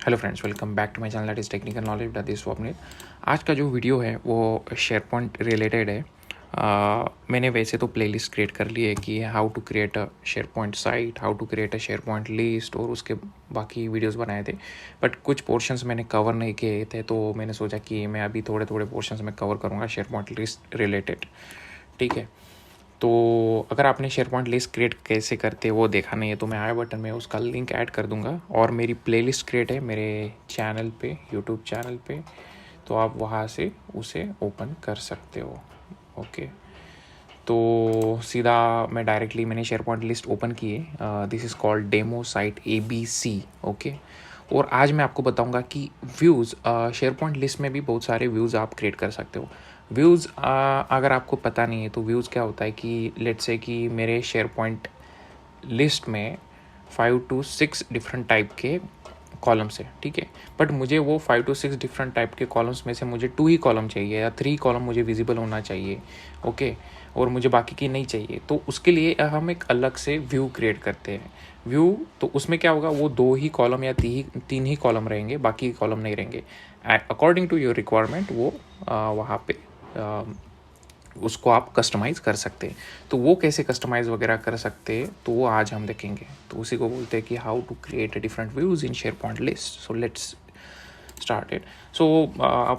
Hello friends, welcome back to my channel that is Technical Knowledge that is Swapnil. आज का जो video है वो शेयर पॉइंट रिलेटेड है। मैंने वैसे तो प्लेलिस्ट क्रिएट कर ली है कि how to create a SharePoint site, how to create a SharePoint list, और उसके बाकी वीडियोस बनाए थे। बट कुछ पोर्शंस मैंने कवर नहीं किए थे, तो मैंने सोचा कि मैं अभी थोड़े थोड़े पोर्शंस में कवर करूँगा शेयर पॉइंट लिस्ट रिलेटेड। ठीक है, तो अगर आपने शेयर पॉइंट लिस्ट क्रिएट कैसे करते हैं वो देखा नहीं है तो मैं आई बटन में उसका लिंक ऐड कर दूंगा। और मेरी प्लेलिस्ट क्रिएट है मेरे चैनल पे, यूट्यूब चैनल पे, तो आप वहाँ से उसे ओपन कर सकते हो। ओके, तो सीधा मैं डायरेक्टली मैंने शेयर पॉइंट लिस्ट ओपन की है। This is called demo site ABC। Okay, और आज मैं आपको बताऊंगा कि व्यूज़, शेयर पॉइंट लिस्ट में भी बहुत सारे व्यूज़ आप क्रिएट कर सकते हो। व्यूज़, अगर आपको पता नहीं है तो व्यूज़ क्या होता है कि लेट्स से कि मेरे शेयर पॉइंट लिस्ट में 5 to 6 डिफरेंट टाइप के कॉलम्स है। ठीक है, बट मुझे वो 5 to 6 डिफरेंट टाइप के कॉलम्स में से मुझे 2 ही कॉलम चाहिए या 3 कॉलम मुझे विजिबल होना चाहिए। ओके, और मुझे बाकी की नहीं चाहिए, तो उसके लिए हम एक अलग से व्यू क्रिएट करते हैं। व्यू, तो उसमें क्या होगा, वो 2 ही कॉलम या 3 ही कॉलम रहेंगे, बाकी कॉलम नहीं रहेंगे। अकॉर्डिंग टू योर रिक्वायरमेंट वो वहाँ पे उसको आप कस्टमाइज़ कर सकते हैं। तो वो कैसे कस्टमाइज़ वगैरह कर सकते हैं तो वो आज हम देखेंगे। तो उसी को बोलते हैं कि how to create different views in SharePoint list. So let's start it. So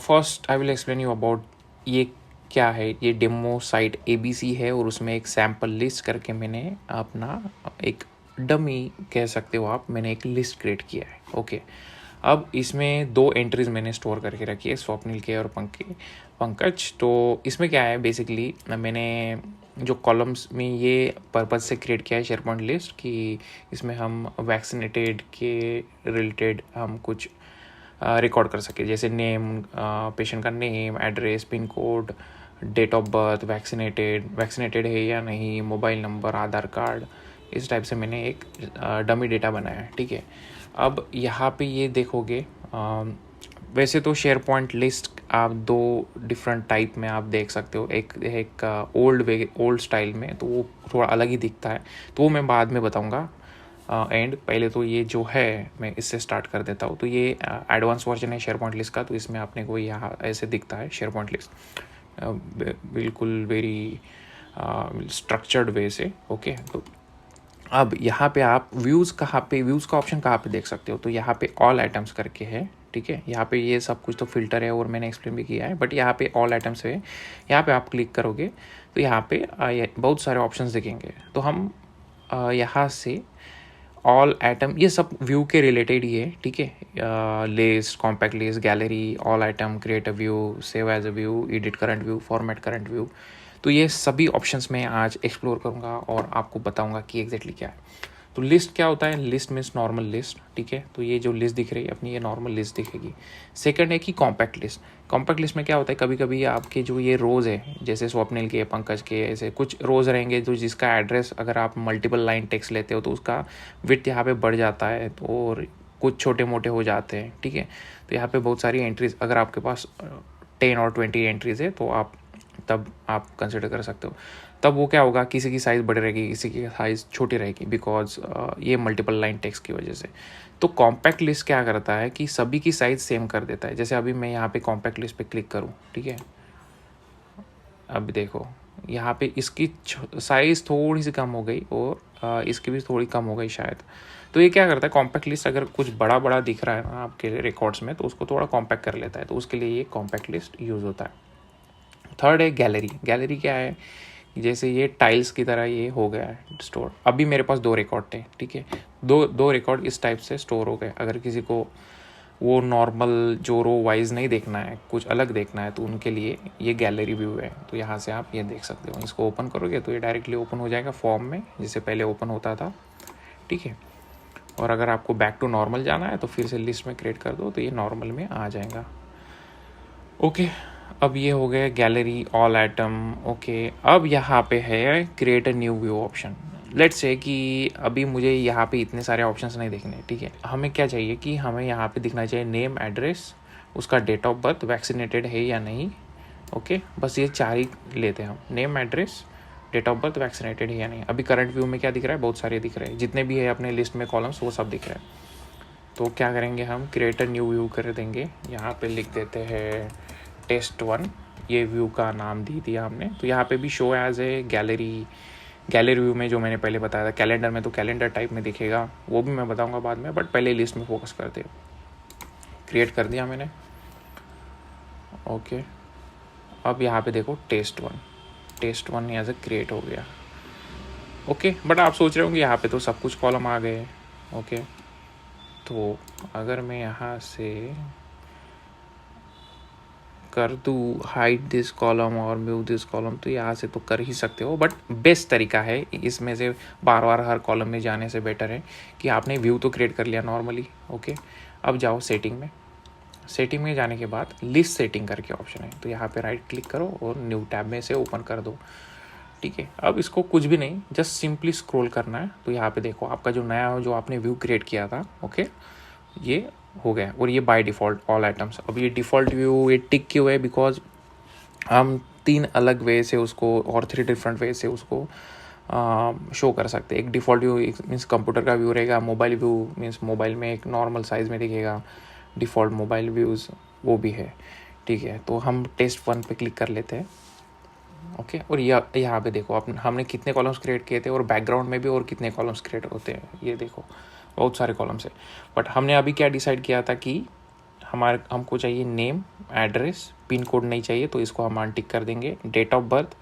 first I will explain you about ये क्या है। ये डेमो साइट ABC है और उसमें एक सैम्पल लिस्ट करके मैंने अपना एक डमी कह सकते हो आप, मैंने एक लिस्ट क्रिएट किया है। ओके, अब इसमें 2 एंट्रीज मैंने स्टोर करके रखी है, स्वप्निल के और पंकज। तो इसमें क्या है, बेसिकली मैंने जो कॉलम्स में ये पर्पज़ से क्रिएट किया है शेयर पॉइंट लिस्ट कि इसमें हम वैक्सीनेटेड के रिलेटेड हम कुछ रिकॉर्ड कर सके, जैसे नेम, पेशेंट का name, address, pin code, date of birth, vaccinated है या नहीं, मोबाइल नंबर, आधार कार्ड, इस टाइप से मैंने एक डमी डेटा बनाया है। ठीक है, अब यहाँ पे ये देखोगे, वैसे तो शेयर पॉइंट लिस्ट आप 2 डिफरेंट टाइप में आप देख सकते हो। एक ओल्ड स्टाइल में, तो वो थोड़ा अलग ही दिखता है, तो वो मैं बाद में बताऊँगा। एंड पहले तो ये जो है मैं इससे स्टार्ट कर देता हूँ। तो ये एडवांस वर्जन है शेयर पॉइंट लिस्ट का, तो इसमें आपने को यहाँ ऐसे दिखता है शेयर पॉइंट लिस्ट, बिल्कुल वेरी स्ट्रक्चर्ड वे से। ओके, तो अब यहाँ पे आप व्यूज़ का ऑप्शन कहाँ पे देख सकते हो, तो यहाँ पे ऑल आइटम्स करके है। ठीक है, यहाँ पे ये सब कुछ तो फिल्टर है और मैंने एक्सप्लेन भी किया है, बट यहाँ पे ऑल आइटम्स है। यहाँ पे आप क्लिक करोगे तो यहाँ पे बहुत सारे ऑप्शंस दिखेंगे। तो हम यहाँ से ऑल आइटम, ये सब व्यू के रिलेटेड ही है। ठीक है, list, compact list, gallery, all item, create a view, save as a view, edit current view, format current view, तो ये सभी ऑप्शंस मैं आज एक्सप्लोर करूँगा और आपको बताऊँगा कि एग्जैक्टली क्या है। तो लिस्ट क्या होता है, लिस्ट मीन्स नॉर्मल लिस्ट। ठीक है, तो ये जो लिस्ट दिख रही है अपनी, ये नॉर्मल लिस्ट दिखेगी। सेकंड है कि कॉम्पैक्ट लिस्ट। कॉम्पैक्ट लिस्ट में क्या होता है, कभी कभी आपके जो ये रोज़ है, जैसे स्वप्निल के, पंकज के, ऐसे कुछ रोज़ रहेंगे तो जिसका एड्रेस अगर आप मल्टीपल लाइन टेक्स्ट लेते हो तो उसका विड्थ यहाँ पे बढ़ जाता है, तो और कुछ छोटे मोटे हो जाते हैं। ठीक है, तो यहाँ पे बहुत सारी एंट्रीज, अगर आपके पास 10 और 20 एंट्रीज है तो तब आप कंसिडर कर सकते हो। तब वो क्या होगा, किसी की साइज़ बड़ी रहेगी, किसी की साइज़ छोटी रहेगी, बिकॉज ये मल्टीपल लाइन टेक्स्ट की वजह से। तो कॉम्पैक्ट लिस्ट क्या करता है कि सभी की साइज़ सेम कर देता है। जैसे अभी मैं यहाँ पे कॉम्पैक्ट लिस्ट पे क्लिक करूँ, ठीक है, अब देखो यहाँ पे इसकी साइज़ थोड़ी सी कम हो गई और इसकी भी थोड़ी कम हो गई शायद। तो ये क्या करता है, कॉम्पैक्ट लिस्ट अगर कुछ बड़ा बड़ा दिख रहा है ना आपके रिकॉर्ड्स में, तो उसको थोड़ा कॉम्पैक्ट कर लेता है, तो उसके लिए ये कॉम्पैक्ट लिस्ट यूज़ होता है। थर्ड है गैलरी। गैलरी क्या है, जैसे ये टाइल्स की तरह ये हो गया है स्टोर। अभी मेरे पास 2 रिकॉर्ड थे। ठीक है, दो रिकॉर्ड इस टाइप से स्टोर हो गए। अगर किसी को वो नॉर्मल जो रो वाइज नहीं देखना है, कुछ अलग देखना है, तो उनके लिए ये गैलरी व्यू है। तो यहाँ से आप ये देख सकते हो। इसको ओपन करोगे तो ये डायरेक्टली ओपन हो जाएगा फॉर्म में, जैसे पहले ओपन होता था। ठीक है, और अगर आपको बैक टू नॉर्मल जाना है तो फिर से लिस्ट में क्रिएट कर दो तो ये नॉर्मल में आ जाएगा। ओके, अब ये हो गया गैलरी, ऑल आइटम। ओके, अब यहाँ पे है create a new view option. Let's say कि अभी मुझे यहाँ पे इतने सारे ऑप्शंस नहीं देखने। ठीक है, हमें क्या चाहिए कि हमें यहाँ पे दिखना चाहिए नेम, एड्रेस, उसका डेट ऑफ बर्थ, वैक्सीनेटेड है या नहीं। ओके, बस ये 4 ही लेते हैं हम, name, address, date of birth, vaccinated है या नहीं। अभी करंट व्यू में क्या दिख रहा है, बहुत सारे दिख रहे हैं, जितने भी है अपने लिस्ट में कॉलम्स वो सब दिख रहे हैं। तो क्या करेंगे हम, क्रिएट अ न्यू व्यू कर देंगे। यहाँ पे लिख देते हैं test1। ये व्यू का नाम दिया हमने। तो यहाँ पे भी show as a gallery view में जो मैंने पहले बताया था, कैलेंडर में तो कैलेंडर टाइप में दिखेगा, वो भी मैं बताऊंगा बाद में, बट पहले लिस्ट में फोकस करते हैं। क्रिएट कर दिया मैंने। ओके, अब यहाँ पे देखो टेस्ट वन यहाँ से क्रिएट हो गया। ओके, बट आप सोच रहे होंगे यहाँ पे तो सब कुछ कॉलम आ गए। ओके, तो अगर मैं यहाँ से कर दूँ हाइड दिस कॉलम और मूव दिस कॉलम, तो यहाँ से तो कर ही सकते हो, बट बेस्ट तरीका है इसमें से बार बार हर कॉलम में जाने से बेटर है कि आपने व्यू तो क्रिएट कर लिया नॉर्मली। ओके, अब जाओ सेटिंग में जाने के बाद लिस्ट सेटिंग करके ऑप्शन है, तो यहाँ पे राइट क्लिक करो और न्यू टैब में से ओपन कर दो। ठीक है, अब इसको कुछ भी नहीं, जस्ट सिंपली स्क्रॉल करना है। तो यहाँ पे देखो आपका जो नया जो आपने व्यू क्रिएट किया था, ओके, ये हो गया। और ये बाय डिफ़ॉल्ट ऑल आइटम्स। अब ये डिफ़ॉल्ट व्यू ये टिक क्यों है, बिकॉज हम 3 अलग वे से उसको और 3 डिफरेंट वे से उसको शो कर सकते हैं। एक डिफ़ॉल्ट व्यू मीन्स कंप्यूटर का व्यू रहेगा, मोबाइल व्यू मीन्स मोबाइल में एक नॉर्मल साइज़ में दिखेगा, डिफ़ॉल्ट मोबाइल व्यूज़ वो भी है। ठीक है, तो हम test1 पे क्लिक कर लेते हैं। ओके, और यहाँ पे देखो हमने कितने कॉलम्स क्रिएट किए थे, और बैकग्राउंड में भी और कितने कॉलम्स क्रिएट होते हैं, ये देखो बहुत सारे कॉलम्स है। बट हमने अभी क्या डिसाइड किया था कि हमको चाहिए नेम, एड्रेस, पिन कोड नहीं चाहिए, तो इसको हम अनटिक कर देंगे। डेट ऑफ बर्थ,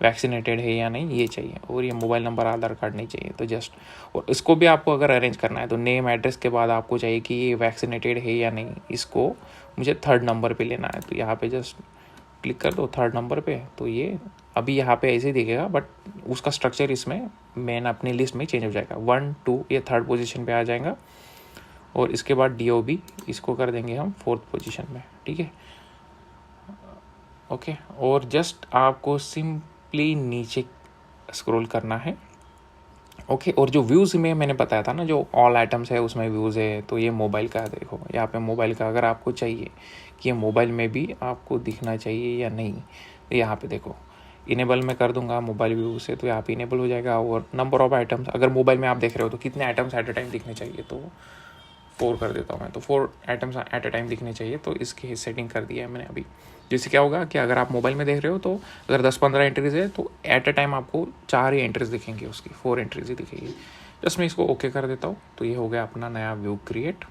वैक्सीनेटेड है या नहीं ये चाहिए, और ये मोबाइल नंबर, आधार कार्ड नहीं चाहिए, तो जस्ट। और इसको भी आपको अगर अरेंज करना है तो नेम एड्रेस के बाद आपको चाहिए कि ये वैक्सीनेटेड है या नहीं, इसको मुझे 3rd नंबर पे लेना है, तो यहाँ पे जस्ट क्लिक कर दो 3rd नंबर पे। तो ये अभी यहाँ पे ऐसे ही दिखेगा, बट उसका स्ट्रक्चर इसमें मेन अपनी लिस्ट में चेंज हो जाएगा। 1 2 ये 3rd पोजीशन पे आ जाएगा, और इसके बाद DOB इसको कर देंगे हम 4th पोजीशन में। ठीक है, ओके, और जस्ट आपको सिंपली नीचे स्क्रॉल करना है। ओके, और जो व्यूज़ में मैंने बताया था ना, जो ऑल आइटम्स है उसमें व्यूज़ है, तो ये मोबाइल का देखो, यहाँ पे मोबाइल का अगर आपको चाहिए कि ये मोबाइल में भी आपको दिखना चाहिए या नहीं, तो यहाँ पे देखो इनेबल में कर दूंगा मोबाइल व्यू से, तो यहाँ पे इनेबल हो जाएगा। और नंबर ऑफ आइटम्स, अगर मोबाइल में आप देख रहे हो तो कितने आइटम्स एट अ टाइम दिखने चाहिए, तो 4 कर देता हूँ मैं, तो 4 आइटम्स एट अ टाइम दिखने चाहिए, तो इसकी सेटिंग कर दिया है मैंने अभी। जिससे क्या होगा कि अगर आप मोबाइल में देख रहे हो तो अगर 10-15 एंट्रीज है तो एट अ टाइम आपको 4 ही एंट्रीज दिखेंगी, उसकी 4 एंट्रीज ही दिखेगी। जस्ट मैं इसको ओके कर देता हूँ, तो ये हो गया अपना नया व्यू क्रिएट।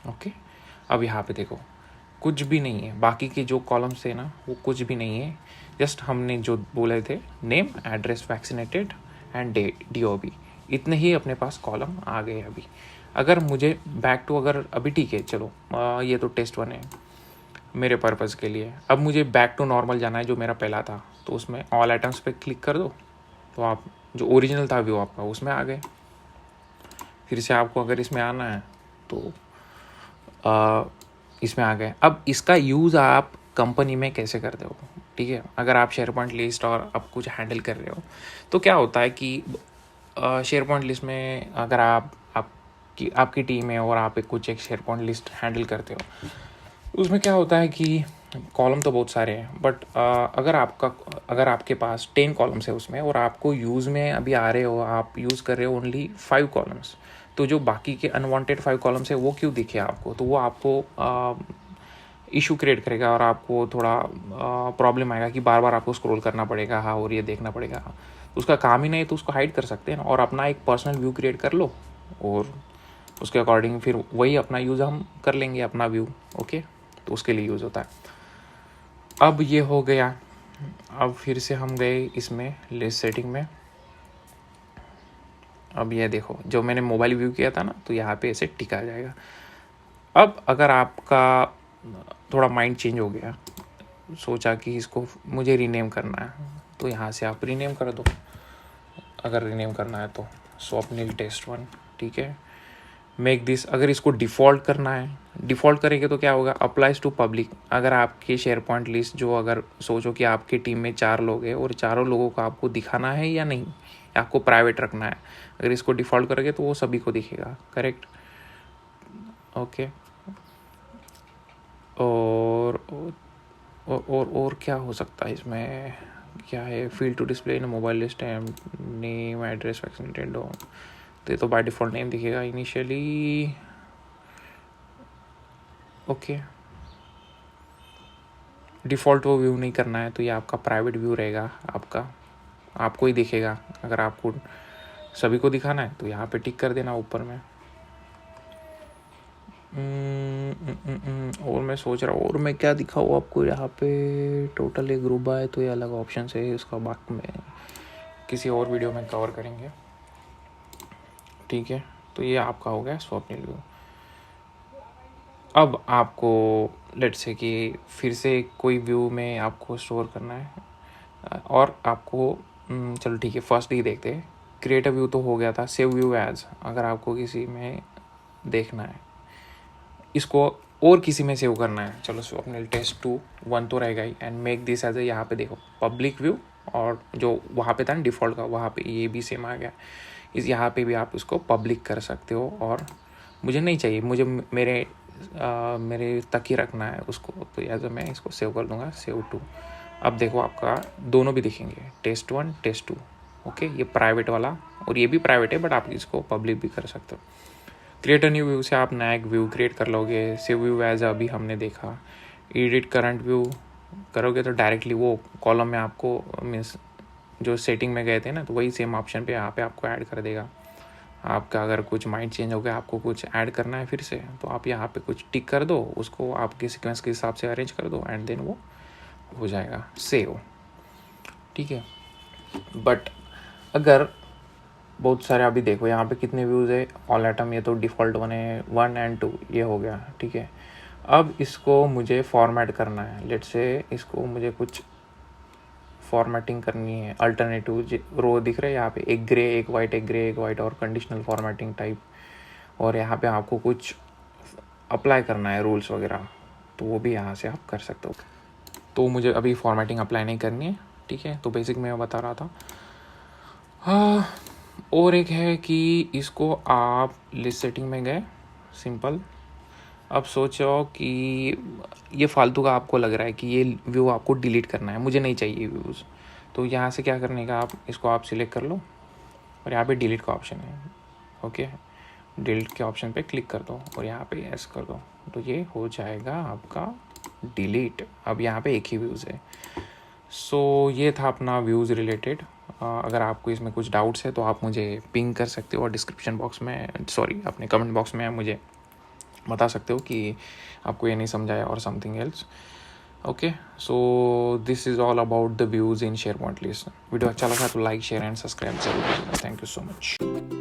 ओके, अब यहाँ पे देखो कुछ भी नहीं है, बाकी के जो कॉलम्स थे ना वो कुछ भी नहीं है। जस्ट हमने जो बोले थे name, address, vaccinated and DOB, इतने ही अपने पास कॉलम आ गए अभी। अगर मुझे बैक टू, अगर अभी ठीक है चलो, ये तो test1 है मेरे पर्पज़ के लिए। अब मुझे बैक टू नॉर्मल जाना है जो मेरा पहला था, तो उसमें ऑल आइटम्स पे क्लिक कर दो, तो आप जो ओरिजिनल था व्यू आपका उसमें आ गए। फिर से आपको अगर इसमें आना है तो इसमें आ गए। अब इसका यूज़ आप कंपनी में कैसे करते हो, ठीक है, अगर आप शेयर पॉइंट लिस्ट और अब कुछ हैंडल कर रहे हो, तो क्या होता है कि शेयर पॉइंट लिस्ट में अगर आपकी टीम है और आप कुछ एक शेयर पॉइंट लिस्ट हैंडल करते हो, उसमें क्या होता है कि कॉलम तो बहुत सारे हैं, बट अगर आपके पास 10 कॉलम्स है उसमें, और आपको यूज़ में अभी आ रहे हो, आप यूज़ कर रहे हो ओनली 5 कॉलम्स, तो जो बाकी के अनवांटेड 5 कॉलम्स है वो क्यों दिखे आपको, तो वो आपको इशू क्रिएट करेगा, और आपको थोड़ा प्रॉब्लम आएगा कि बार बार आपको स्क्रॉल करना पड़ेगा, हाँ, और ये देखना पड़ेगा। उसका काम ही नहीं, तो उसको हाइड कर सकते हैं ना, और अपना एक पर्सनल व्यू क्रिएट कर लो, और उसके अकॉर्डिंग फिर वही अपना यूज़ हम कर लेंगे, अपना व्यू। ओके, तो उसके लिए यूज़ होता है। अब ये हो गया। अब फिर से हम गए इसमें लिस्ट सेटिंग में। अब ये देखो जो मैंने मोबाइल व्यू किया था ना, तो यहाँ पे ऐसे टिक आ जाएगा। अब अगर आपका थोड़ा माइंड चेंज हो गया, सोचा कि इसको मुझे रीनेम करना है, तो यहाँ से आप रीनेम कर दो, अगर रीनेम करना है तो स्वप्निल test1। ठीक है, मेक दिस, अगर इसको डिफ़ॉल्ट करना है, डिफ़ॉल्ट करेंगे तो क्या होगा, अप्लाइज टू पब्लिक। अगर आपके शेयर पॉइंट लिस्ट जो, अगर सोचो कि आपकी टीम में 4 लोग हैं और चारों लोगों को आपको दिखाना है या नहीं, आपको प्राइवेट रखना है, अगर इसको डिफ़ॉल्ट करोगे तो वो सभी को दिखेगा, करेक्ट। ओके, और क्या हो सकता है इसमें, क्या है, field to display in mobile list है, नेम, एड्रेस, वैक्सीनेटेड हो, तो ये तो बाय डिफ़ॉल्ट नेम दिखेगा इनिशियली। ओके, डिफ़ॉल्ट वो व्यू नहीं करना है, तो ये आपका प्राइवेट व्यू रहेगा, आपको ही दिखेगा। अगर आपको सभी को दिखाना है तो यहाँ पे टिक कर देना ऊपर में। और मैं सोच रहा हूँ और मैं क्या दिखाऊँ आपको। यहाँ पे टोटल एक ग्रुप है, तो ये अलग ऑप्शन है, उसका बाकी में किसी और वीडियो में कवर करेंगे, ठीक है। तो ये आपका हो गया स्वप्निल व्यू। अब आपको लेट्स से कि फिर से कोई व्यू में आपको स्टोर करना है, और आपको चलो ठीक है, फर्स्ट ही देखते हैं। क्रिएट अ व्यू तो हो गया था, सेव व्यू एज अगर आपको किसी में देखना है, इसको और किसी में सेव करना है। चलो स्वप्निल टेस्ट 2 1 तो रहेगा ही, and make this as a, यहाँ पे देखो पब्लिक व्यू, और जो वहाँ पे था ना डिफ़ॉल्ट का, वहाँ पे ये भी सेम आ गया। यहाँ पे भी आप इसको पब्लिक कर सकते हो, और मुझे नहीं चाहिए, मुझे मेरे तक ही रखना है उसको, तो एज मैं इसको सेव कर दूंगा, सेव टू। अब देखो आपका दोनों भी दिखेंगे, टेस्ट 1 टेस्ट 2। ओके, ये प्राइवेट वाला और ये भी प्राइवेट है, बट आप इसको पब्लिक भी कर सकते हो। क्रिएट अ न्यू व्यू से आप नया एक व्यू क्रिएट कर लोगे। सेव व्यू एज अभी हमने देखा। एडिट करंट व्यू करोगे तो डायरेक्टली वो कॉलम में आपको मीन्स जो सेटिंग में गए थे ना, तो वही सेम ऑप्शन पे यहाँ पे आपको ऐड कर देगा। आपका अगर कुछ माइंड चेंज हो गया, आपको कुछ ऐड करना है फिर से, तो आप यहाँ पे कुछ टिक कर दो, उसको आपके सीक्वेंस के हिसाब से अरेंज कर दो, एंड देन वो हो जाएगा सेव, ठीक है। बट अगर बहुत सारे अभी देखो यहाँ पे कितने व्यूज़ है, ऑल आइटम, ये तो डिफ़ॉल्ट 1 है, 1 एंड 2 ये हो गया, ठीक है। अब इसको मुझे फॉर्मेट करना है, लेट से इसको मुझे कुछ फॉर्मेटिंग करनी है। अल्टरनेटिव रो दिख रहे हैं यहाँ पे, एक ग्रे एक वाइट, एक ग्रे एक वाइट, और कंडीशनल फॉर्मेटिंग टाइप, और यहाँ पे आपको कुछ अप्लाई करना है रूल्स वगैरह, तो वो भी यहाँ से आप कर सकते हो। तो मुझे अभी फॉर्मेटिंग अप्लाई नहीं करनी है, ठीक है। तो बेसिक मैं बता रहा था। हाँ, और एक है कि इसको आप लिस्ट सेटिंग में गए, सिंपल। अब सोचो कि ये फालतू का आपको लग रहा है कि ये व्यू आपको डिलीट करना है, मुझे नहीं चाहिए व्यूज़, तो यहाँ से क्या करने का, आप इसको आप सिलेक्ट कर लो, और यहाँ पे डिलीट का ऑप्शन है। ओके, डिलीट के ऑप्शन पे क्लिक कर दो, और यहाँ पे यस कर दो, तो ये हो जाएगा आपका डिलीट। अब यहाँ पे एक ही व्यूज़ है। सो ये था अपना व्यूज़ रिलेटेड। अगर आपको इसमें कुछ डाउट्स है तो आप मुझे पिंग कर सकते हो, और डिस्क्रिप्शन बॉक्स में अपने कमेंट बॉक्स में मुझे बता सकते हो कि आपको ये नहीं समझाया और something else. Okay, so this is all about the views in SharePoint list. Video अच्छा लगा तो लाइक शेयर एंड सब्सक्राइब जरूर कीजिएगा। Thank you so much.